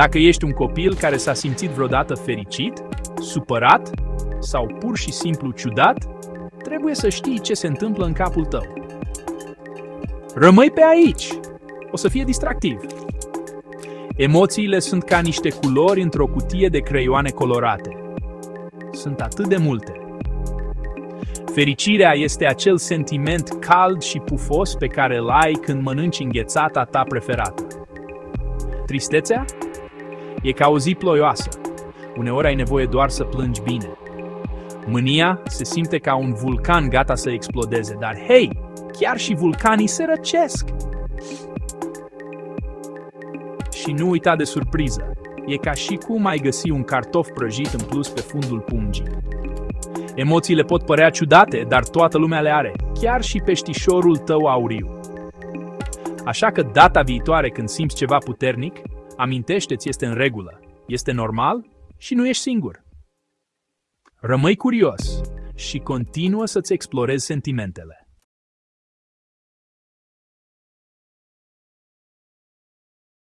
Dacă ești un copil care s-a simțit vreodată fericit, supărat sau pur și simplu ciudat, trebuie să știi ce se întâmplă în capul tău. Rămâi pe aici! O să fie distractiv. Emoțiile sunt ca niște culori într-o cutie de creioane colorate. Sunt atât de multe. Fericirea este acel sentiment cald și pufos pe care îl ai când mănânci înghețata ta preferată. Tristețea? E ca o zi ploioasă. Uneori ai nevoie doar să plângi bine. Mânia se simte ca un vulcan gata să explodeze, dar hei, chiar și vulcanii se răcesc. Și nu uita de surpriză. E ca și cum ai găsi un cartof prăjit în plus pe fundul pungii. Emoțiile pot părea ciudate, dar toată lumea le are, chiar și peștișorul tău auriu. Așa că data viitoare când simți ceva puternic, amintește-ți, este în regulă, este normal și nu ești singur. Rămâi curios și continuă să-ți explorezi sentimentele.